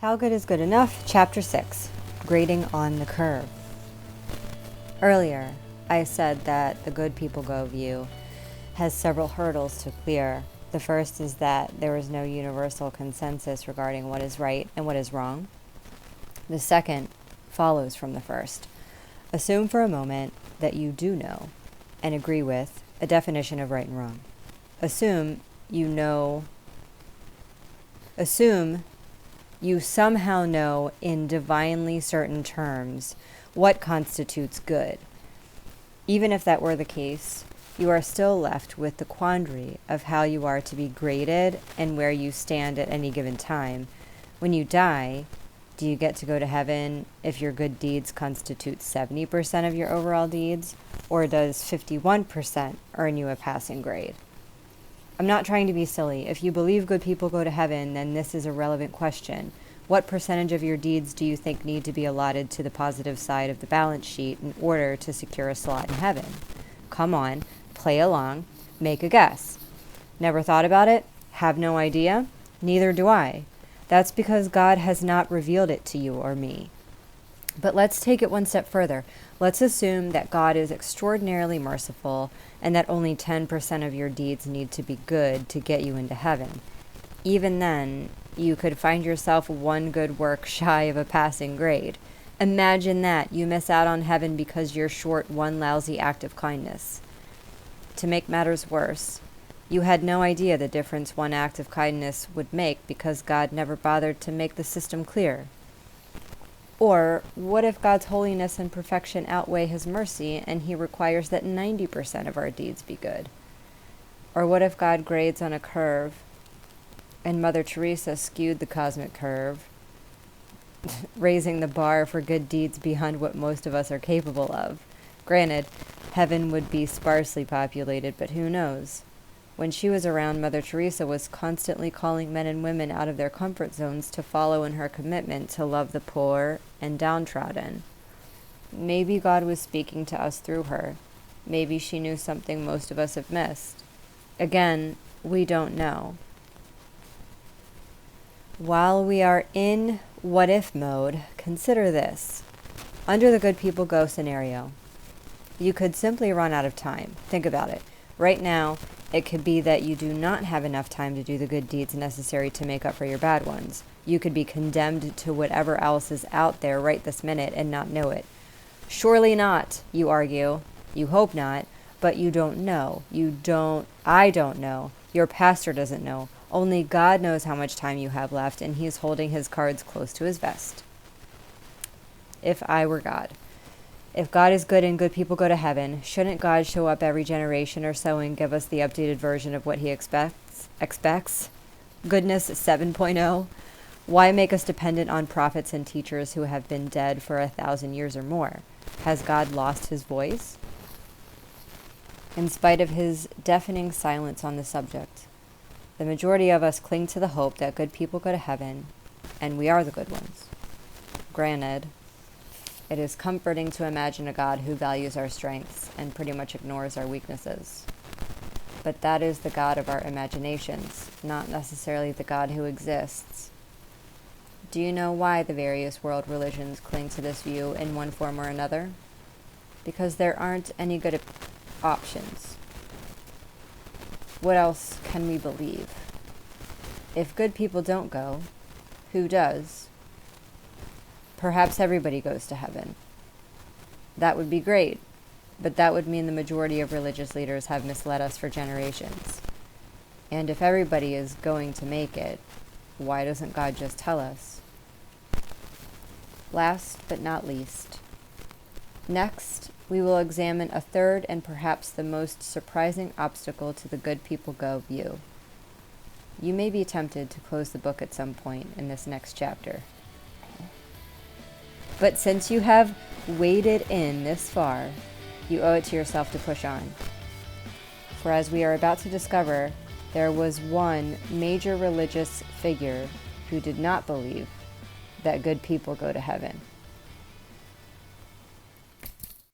How good is good enough? Chapter 6, Grading on the Curve. Earlier, I said that the good people go view has several hurdles to clear. The first is that there is no universal consensus regarding what is right and what is wrong. The second follows from the first. Assume for a moment that you do know and agree with a definition of right and wrong. Assume you somehow know in divinely certain terms what constitutes good. Even if that were the case, you are still left with the quandary of how you are to be graded and where you stand at any given time. When you die, do you get to go to heaven if your good deeds constitute 70% of your overall deeds, or does 51% earn you a passing grade? I'm not trying to be silly. If you believe good people go to heaven, then this is a relevant question. What percentage of your deeds do you think need to be allotted to the positive side of the balance sheet in order to secure a slot in heaven? Come on, play along, make a guess. Never thought about it? Have no idea? Neither do I. That's because God has not revealed it to you or me. But let's take it one step further. Let's assume that God is extraordinarily merciful and that only 10% of your deeds need to be good to get you into heaven. Even then, you could find yourself one good work shy of a passing grade. Imagine that. You miss out on heaven because you're short one lousy act of kindness. To make matters worse, you had no idea the difference one act of kindness would make because God never bothered to make the system clear. Or what if God's holiness and perfection outweigh his mercy and he requires that 90% of our deeds be good? Or what if God grades on a curve and Mother Theresa skewed the cosmic curve, raising the bar for good deeds beyond what most of us are capable of? Granted, heaven would be sparsely populated, but who knows? When she was around, Mother Theresa was constantly calling men and women out of their comfort zones to follow in her commitment to love the poor and downtrodden. Maybe God was speaking to us through her. Maybe she knew something most of us have missed. Again, we don't know. While we are in what-if mode, consider this. Under the good people go scenario, you could simply run out of time. Think about it. Right now, it could be that you do not have enough time to do the good deeds necessary to make up for your bad ones. You could be condemned to whatever else is out there right this minute and not know it. Surely not, you argue. You hope not, but you don't know. I don't know. Your pastor doesn't know. Only God knows how much time you have left, and he's holding his cards close to his vest. If I were God. If God is good and good people go to heaven, shouldn't God show up every generation or so and give us the updated version of what he expects? Goodness 7.0? Why make us dependent on prophets and teachers who have been dead for 1,000 years or more? Has God lost his voice? In spite of his deafening silence on the subject, the majority of us cling to the hope that good people go to heaven, and we are the good ones. Granted, it is comforting to imagine a God who values our strengths and pretty much ignores our weaknesses. But that is the God of our imaginations, not necessarily the God who exists. Do you know why the various world religions cling to this view in one form or another? Because there aren't any good options. What else can we believe? If good people don't go, who does? Perhaps everybody goes to heaven. That would be great, but that would mean the majority of religious leaders have misled us for generations. And if everybody is going to make it, why doesn't God just tell us? Last but not least, next we will examine a third and perhaps the most surprising obstacle to the good people go view. You may be tempted to close the book at some point in this next chapter. But since you have waded in this far, you owe it to yourself to push on. For as we are about to discover, there was one major religious figure who did not believe that good people go to heaven.